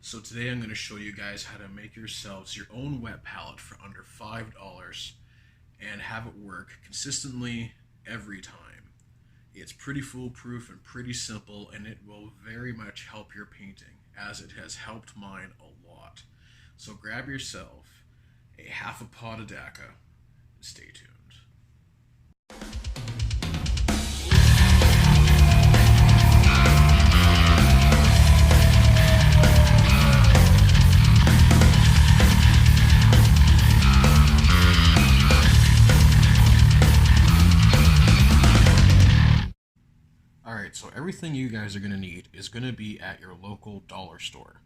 So today I'm going to show you guys how to make yourselves your own wet palette for under $5 and have it work consistently every time. It's pretty foolproof and pretty simple, and it will very much help your painting as it has helped mine a lot. So grab yourself a half a pot of DACA and stay tuned. Alright, so everything you guys are going to need is going to be at your local dollar store.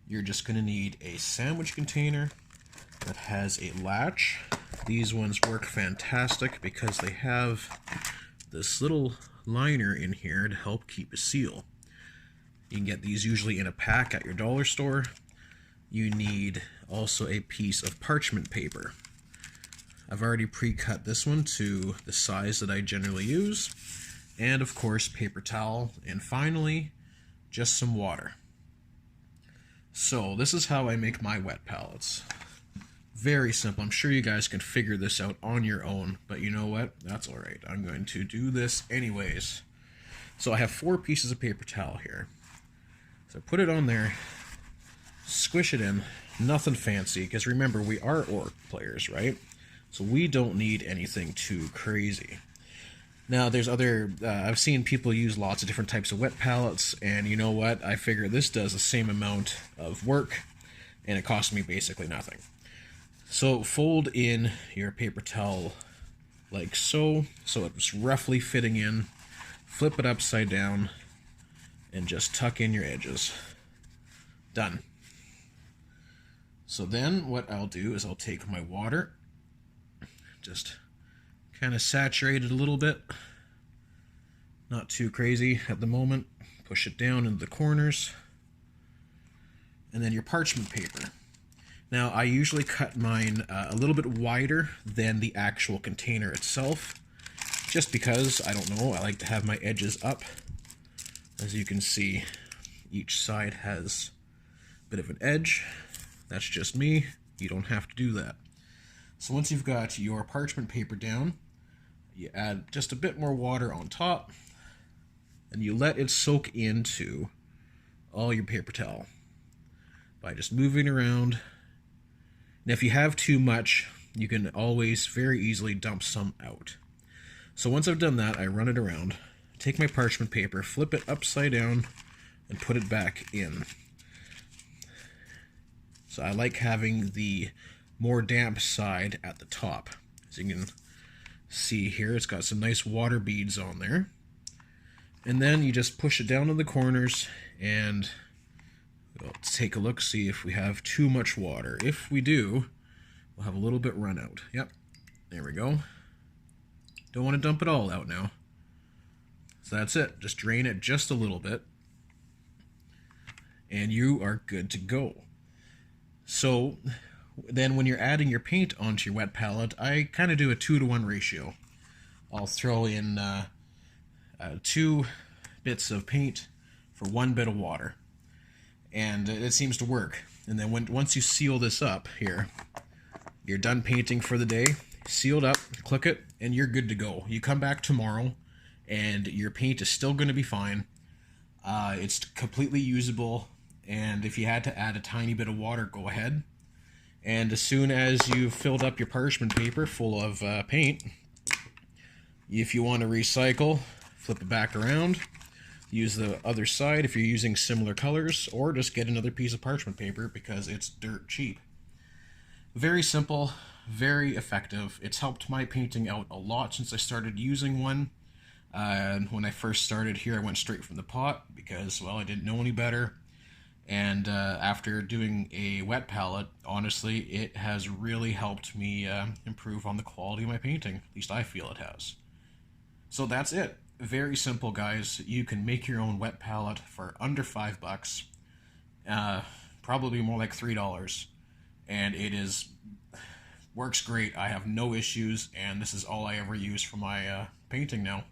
You're just going to need a sandwich container that has a latch. These ones work fantastic because they have this little liner in here to help keep a seal. You can get these usually in a pack at your dollar store. You need also a piece of parchment paper. I've already pre-cut this one to the size that I generally use. And of course, paper towel, and finally, just some water. So this is how I make my wet palettes. Very simple. I'm sure you guys can figure this out on your own, but you know what? That's alright. I'm going to do this anyways. So I have 4 pieces of paper towel here. So put it on there, squish it in, nothing fancy, because remember, we are orc players, right? So we don't need anything too crazy. Now, there's other, I've seen people use lots of different types of wet palettes, and you know what? I figure this does the same amount of work, and it costs me basically nothing. So fold in your paper towel like so it's roughly fitting in, flip it upside down, and just tuck in your edges. Done. So then what I'll do is I'll take my water, just kind of saturate it a little bit, not too crazy at the moment, push it down into the corners, and then your parchment paper. Now I usually cut mine a little bit wider than the actual container itself, just because, I don't know, I like to have my edges up. As you can see, each side has a bit of an edge. That's just me, you don't have to do that. So once you've got your parchment paper down, you add just a bit more water on top, and you let it soak into all your paper towel by just moving around. And if you have too much, you can always very easily dump some out. So once I've done that, I run it around, take my parchment paper, flip it upside down, and put it back in. So I like having the more damp side at the top. As you can see here, it's got some nice water beads on there. And then you just push it down in the corners, and we'll take a look, see if we have too much water. If we do, we'll have a little bit run out. Yep, there we go. Don't want to dump it all out now. So that's it. Just drain it just a little bit, and you are good to go. So then when you're adding your paint onto your wet palette, I kind of do a 2-to-1 ratio. I'll throw in 2 bits of paint for 1 bit of water. And it seems to work. And then once you seal this up here, you're done painting for the day, sealed up, click it, and you're good to go. You come back tomorrow, and your paint is still going to be fine. It's completely usable, and if you had to add a tiny bit of water, go ahead. And as soon as you've filled up your parchment paper full of paint, if you want to recycle, flip it back around, use the other side if you're using similar colors, or just get another piece of parchment paper because it's dirt cheap. Very simple, very effective. It's helped my painting out a lot since I started using one. When I first started here, I went straight from the pot because, well, I didn't know any better. And after doing a wet palette, honestly, it has really helped me improve on the quality of my painting. At least I feel it has. So that's it. Very simple, guys. You can make your own wet palette for under $5. Probably more like $3. And it works great. I have no issues, and this is all I ever use for my painting now.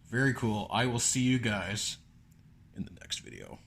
Very cool. I will see you guys in the next video.